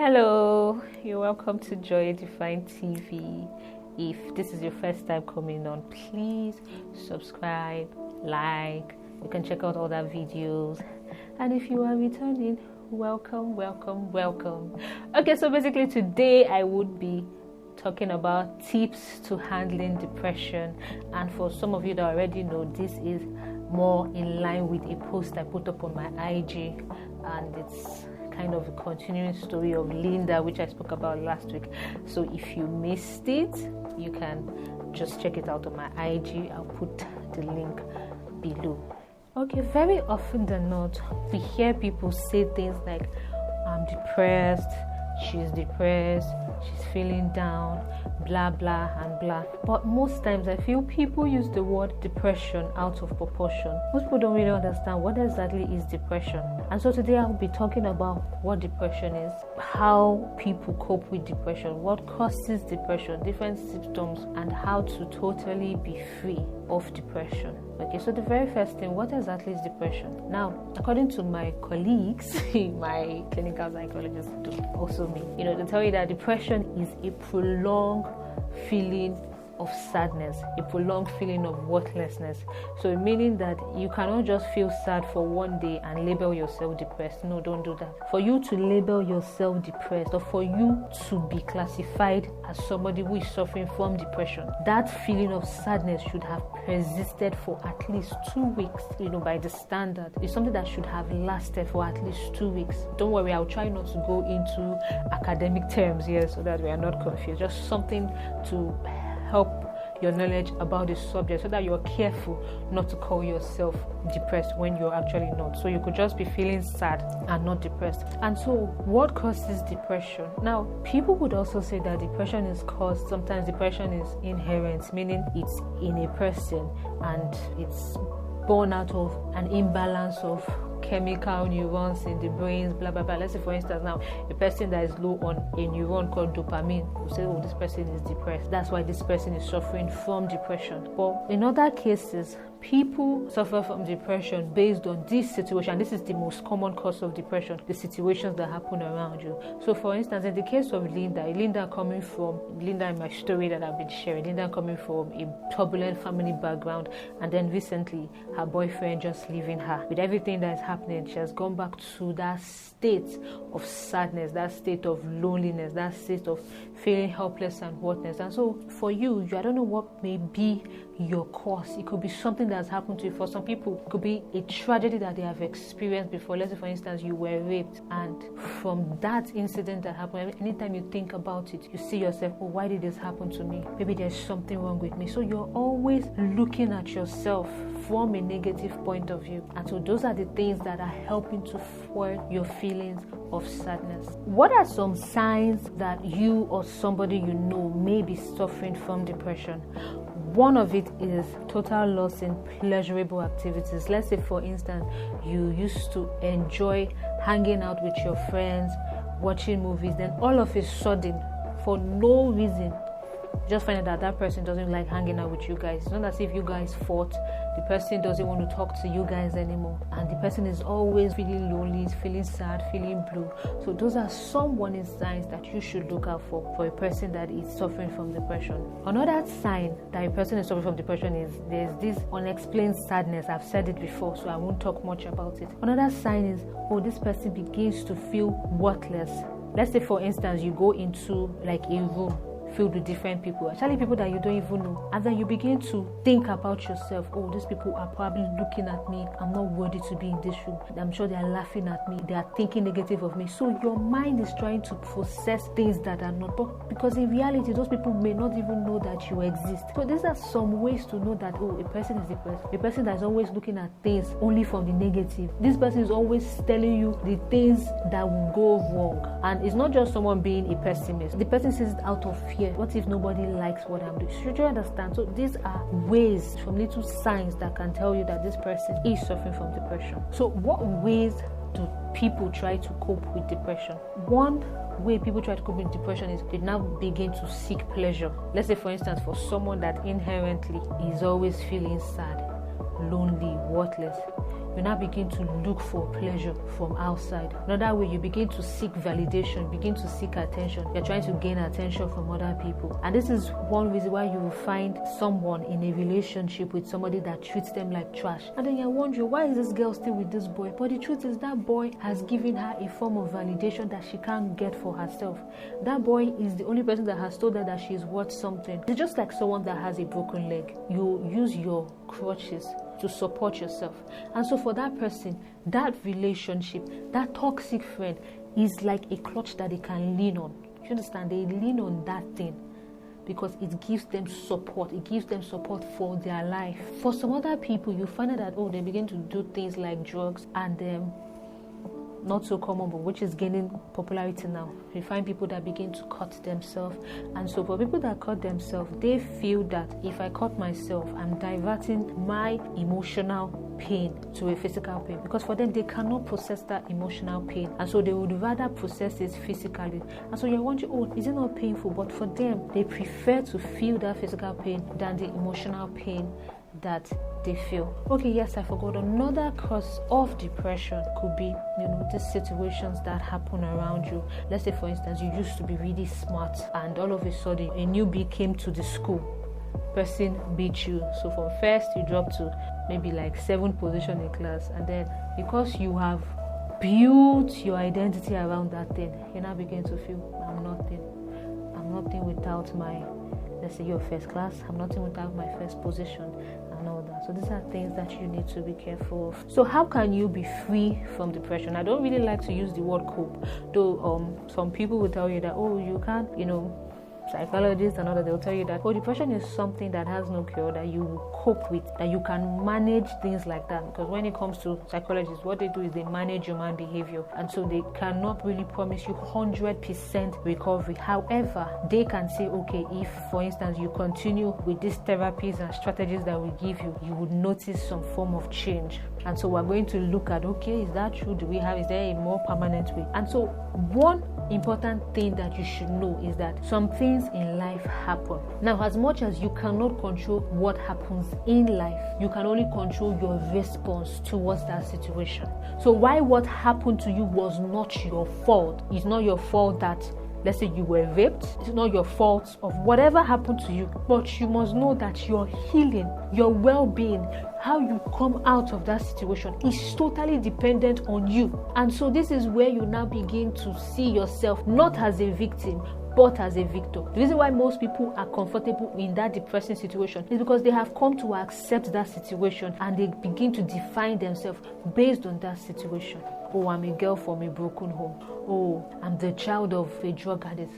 Hello, you're welcome to Joy Define TV. If this is your first time coming on, please subscribe, like. You can check out other videos. And if you are returning, welcome. Okay, so basically today I would be talking about tips to handling depression. And for some of you that already know, this is more in line with a post I put up on my IG, and it's kind of a continuing story of Linda, which I spoke about last week. So if you missed it, you can just check it out on my IG. I'll put the link below. Okay, very often than not, we hear people say things like, I'm depressed, she's depressed, she's feeling down, blah blah and blah. But most times I feel people use the word depression out of proportion. Most people don't really understand what exactly is depression. And so today I'll be talking about what depression is, how people cope with depression, what causes depression, different symptoms, and how to totally be free of depression. Okay, so the very first thing, what exactly is depression? Now, according to my colleagues, my clinical psychologists, also me, they tell you that depression is a prolonged feeling of sadness, a prolonged feeling of worthlessness. So meaning that you cannot just feel sad for one day and label yourself depressed. No, don't do that. For you to label yourself depressed, or for you to be classified as somebody who is suffering from depression, that feeling of sadness should have persisted for at least 2 weeks. By the standard, it's something that should have lasted for at least 2 weeks. Don't worry, I'll try not to go into academic terms here so that we are not confused. Just something to help your knowledge about the subject so that you're careful not to call yourself depressed when you're actually not. So you could just be feeling sad and not depressed. And so what causes depression? Now, people would also say that depression is caused, sometimes depression is inherent, meaning it's in a person and it's born out of an imbalance of chemical neurons in the brains, blah blah blah. Let's say, for instance, now a person that is low on a neuron called dopamine will say, oh, this person is depressed. That's why this person is suffering from depression. But in other cases, people suffer from depression based on this situation. This is the most common cause of depression, the situations that happen around you. So for instance, in the case of Linda in my story that I've been sharing, Linda coming from a turbulent family background, and then recently her boyfriend just leaving her. With everything that is happening, she has gone back to that state of sadness, that state of loneliness, that state of feeling helpless and worthless. And so for you, I don't know what may be your cause. It could be something that's happened to you. For some people, it could be a tragedy that they have experienced before. Let's say, for instance, you were raped, and from that incident that happened, anytime you think about it, you see yourself, oh, why did this happen to me? Maybe there's something wrong with me. So you're always looking at yourself from a negative point of view. And so those are the things that are helping to fuel your feelings of sadness. What are some signs that you or somebody you know may be suffering from depression? One of it is total loss in pleasurable activities. Let's say, for instance, you used to enjoy hanging out with your friends, watching movies, then all of a sudden, for no reason, you just find out that person doesn't like hanging out with you guys. It's not as if you guys fought. The person doesn't want to talk to you guys anymore, and the person is always feeling lonely, feeling sad, feeling blue. So those are some warning signs that you should look out for a person that is suffering from depression. Another sign that a person is suffering from depression is there's this unexplained sadness. I've said it before, so I won't talk much about it. Another sign is, this person begins to feel worthless. Let's say, for instance, you go into like a room filled with different people, actually people that you don't even know, and then you begin to think about yourself, these people are probably looking at me, I'm not worthy to be in this room, I'm sure they are laughing at me, they are thinking negative of me. So your mind is trying to process things that are not, but because in reality those people may not even know that you exist. So these are some ways to know that a person is depressed. A person that is always looking at things only from the negative. This person is always telling you the things that will go wrong, and it's not just someone being a pessimist. The person says it out of fear. What if nobody likes what I'm doing? Should you understand? So these are ways, from little signs that can tell you that this person is suffering from depression. So what ways do people try to cope with depression? One way people try to cope with depression is they now begin to seek pleasure. Let's say, for instance, for someone that inherently is always feeling sad, lonely, worthless, you now begin to look for pleasure from outside. Another way, you begin to seek validation, begin to seek attention. You're trying to gain attention from other people. And this is one reason why you will find someone in a relationship with somebody that treats them like trash. And then you're wondering, why is this girl still with this boy? But the truth is that boy has given her a form of validation that she can't get for herself. That boy is the only person that has told her that she is worth something. It's just like someone that has a broken leg. You use your crutches to support yourself. And so for that person, that relationship, that toxic friend is like a crutch that they can lean on. You understand? They lean on that thing because it gives them support. It gives them support for their life. For some other people, you find out that, they begin to do things like drugs and not so common, but which is gaining popularity now. You find people that begin to cut themselves. And so for people that cut themselves, they feel that if I cut myself, I'm diverting my emotional pain to a physical pain, because for them they cannot process that emotional pain, and so they would rather process it physically. And so you're wondering, is it not painful? But for them, they prefer to feel that physical pain than the emotional pain that they feel. Okay, yes, I forgot. Another cause of depression could be, these situations that happen around you. Let's say, for instance, you used to be really smart, and all of a sudden a newbie came to the school. Person beat you. So from first you drop to maybe like 7th position in class, and then because you have built your identity around that thing, you now begin to feel, I'm nothing without my, let's say, your first class. I'm nothing without my first position and all that. So these are things that you need to be careful of. So how can you be free from depression? I don't really like to use the word cope, though some people will tell you that, you can't, psychologists and all that, they'll tell you that depression is something that has no cure, that you will cope with, that you can manage things like that. Because when it comes to psychologists, what they do is they manage human behavior, and so they cannot really promise you 100% recovery. However, they can say, okay, if for instance you continue with these therapies and strategies that we give you, you would notice some form of change. And so we're going to look at, okay, is that true? Is there a more permanent way? And so one important thing that you should know is that some things in life happen. Now, as much as you cannot control what happens in life, you can only control your response towards that situation. So why what happened to you was not your fault. It's not your fault that, let's say, you were raped. It's not your fault of whatever happened to you. But you must know that your healing, your well-being, how you come out of that situation is totally dependent on you. And so this is where you now begin to see yourself not as a victim, but as a victor. The reason why most people are comfortable in that depressing situation is because they have come to accept that situation, and they begin to define themselves based on that situation. I'm a girl from a broken home. I'm the child of a drug addict.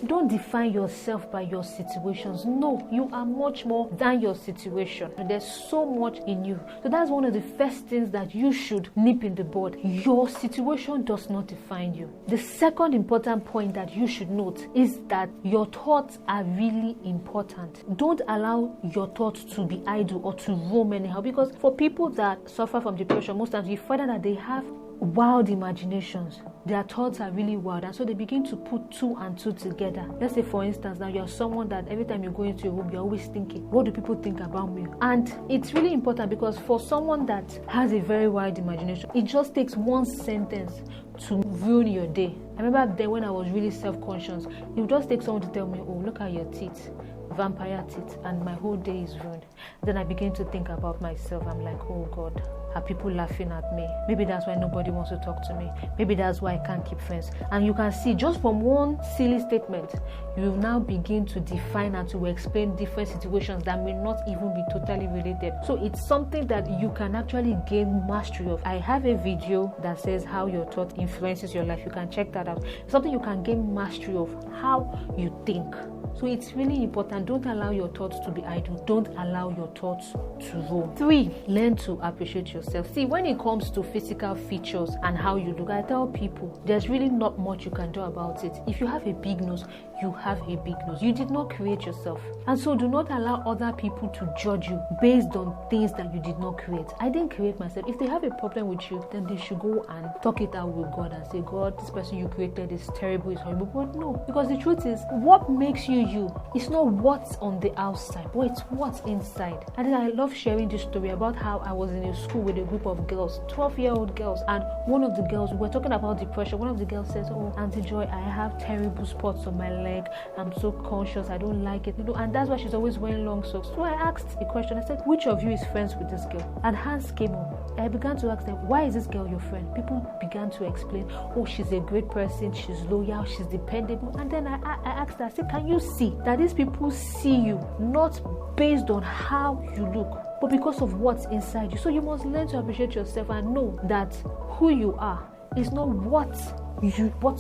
Don't define yourself by your situations. No, you are much more than your situation. There's so much in you. So that's one of the first things that you should nip in the bud. Your situation does not define you. The second important point that you should note is that your thoughts are really important. Don't allow your thoughts to be idle or to roam anyhow, because for people that suffer from depression, most times you find out that they have wild imaginations. Their thoughts are really wild, and so they begin to put 2 and 2 together. Let's say, for instance, now you're someone that every time you go into your room, you're always thinking, what do people think about me? And it's really important, because for someone that has a very wild imagination, it just takes one sentence to ruin your day. I remember then when I was really self-conscious, it would just take someone to tell me, look at your teeth, vampire teeth, and my whole day is ruined. Then I begin to think about myself. I'm like, oh God, are people laughing at me? Maybe that's why nobody wants to talk to me. Maybe that's why I can't keep friends. And you can see, just from one silly statement, you now begin to define and to explain different situations that may not even be totally related. So it's something that you can actually gain mastery of. I have a video that says how your thought influences your life. You can check that out. It's something you can gain mastery of, how you think. So it's really important. Don't allow your thoughts to be idle. Don't allow your thoughts to roam. 3, learn to appreciate yourself. See, when it comes to physical features and how you look, I tell people there's really not much you can do about it. If you have a big nose, you have a big nose. You did not create yourself. And so do not allow other people to judge you based on things that you did not create. I didn't create myself. If they have a problem with you, then they should go and talk it out with God and say, God, this person you created is terrible, it's horrible. But no, because the truth is, what makes you you, it's not what's on the outside, but it's what's inside. And then I love sharing this story about how I was in a school with a group of girls, 12-year-old girls, and one of the girls, we were talking about depression. One of the girls says, oh, Auntie Joy, I have terrible spots on my leg. I'm so conscious, I don't like it, and that's why she's always wearing long socks. So I asked a question. I said, which of you is friends with this girl? And hands came up. I began to ask them, why is this girl your friend? People began to explain, oh, she's a great person, she's loyal, she's dependable. And then I asked her, I said, can you see that these people see you not based on how you look, but because of what's inside you? So you must learn to appreciate yourself and know that who you are is not what's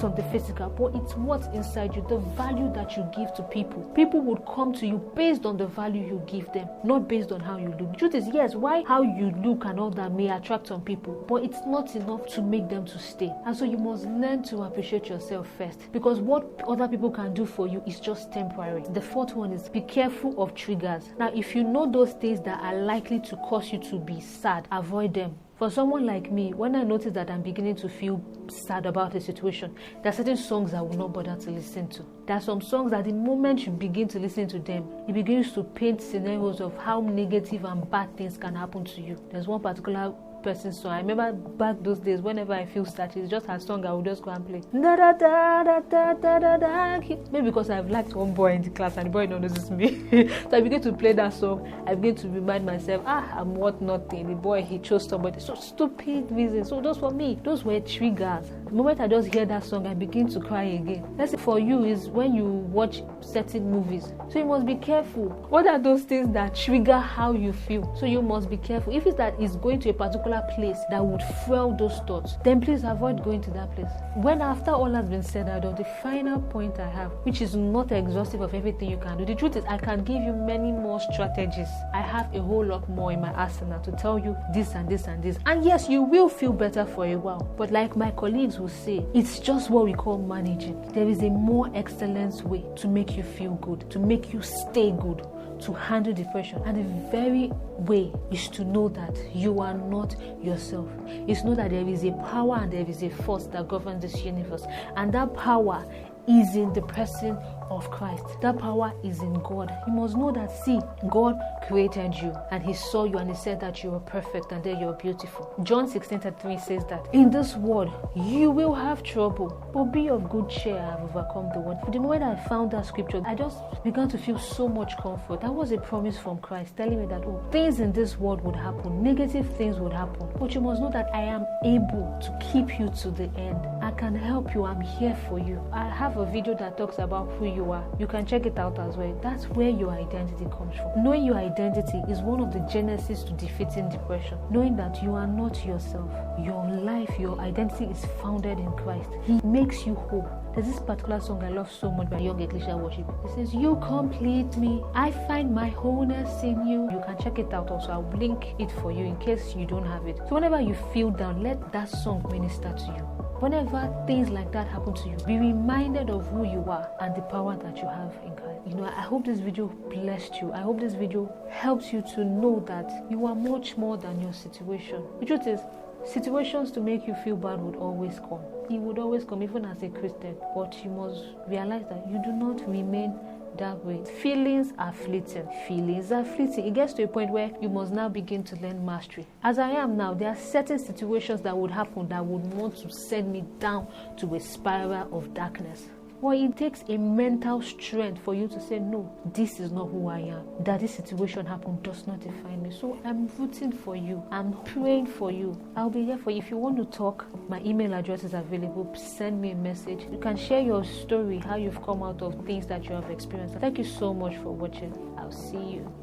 on the physical, but it's what's inside you, the value that you give to people. People would come to you based on the value you give them, not based on how you look. The truth is, yes, how you look and all that may attract some people, but it's not enough to make them to stay. And so you must learn to appreciate yourself first, because what other people can do for you is just temporary. The fourth one is be careful of triggers. Now, if you know those things that are likely to cause you to be sad, avoid them. For someone like me, when I notice that I'm beginning to feel sad about a situation, there are certain songs I will not bother to listen to. There are some songs that the moment you begin to listen to them, it begins to paint scenarios of how negative and bad things can happen to you. There's one particular person's song. I remember back those days, whenever I feel sad, it's just her song I would just go and play. Da, da, da, da, da, da, da, da. Maybe because I've liked one boy in the class and the boy notices me. So I begin to play that song. I begin to remind myself, I'm what nothing. The boy, he chose somebody. So stupid reason. So those for me, those were triggers. The moment I just hear that song, I begin to cry again. Let's say for you is when you watch certain movies. So you must be careful. What are those things that trigger how you feel? So you must be careful. If it's that it's going to a particular place that would fuel those thoughts, then please avoid going to that place. When after all has been said, the final point I have, which is not exhaustive of everything you can do. The truth is, I can give you many more strategies. I have a whole lot more in my arsenal to tell you this and this and this. And yes, you will feel better for a while. But like my colleagues will say, it's just what we call managing. There is a more excellent way to make you feel good, to make you stay good, to handle depression. And the very way is to know that you are not yourself. It's know that there is a power and there is a force that governs this universe, and that power is in the person of Christ. That power is in God. You must know that, see, God created you and he saw you and he said that you are perfect and that you are beautiful. John 16:33 says that in this world you will have trouble, but be of good cheer, I have overcome the world. The moment I found that scripture, I just began to feel so much comfort. That was a promise from Christ telling me that, things in this world would happen, negative things would happen, but you must know that I am able to keep you to the end. I can help you. I'm here for you. I have a video that talks about who you are. You can check it out as well. That's where your identity comes from. Knowing your identity is one of the genesis to defeating depression. Knowing that you are not yourself. Your life, your identity is founded in Christ. He makes you whole. There's this particular song I love so much by Young Ecclesia Worship. It says, you complete me. I find my wholeness in you. You can check it out also. I'll link it for you in case you don't have it. So whenever you feel down, let that song minister to you. Whenever things like that happen to you, be reminded of who you are and the power that you have in Christ. I hope this video blessed you. I hope this video helps you to know that you are much more than your situation. The truth is, situations to make you feel bad would always come. It would always come, even as a Christian. But you must realize that you do not remain that way. Feelings are fleeting. It gets to a point where you must now begin to learn mastery. As I am now, there are certain situations that would happen that would want to send me down to a spiral of darkness. Well, it takes a mental strength for you to say, no, this is not who I am. That this situation happened does not define me. So I'm rooting for you. I'm praying for you. I'll be here for you. If you want to talk, my email address is available. Send me a message. You can share your story, how you've come out of things that you have experienced. Thank you so much for watching. I'll see you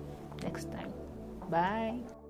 next time. Bye.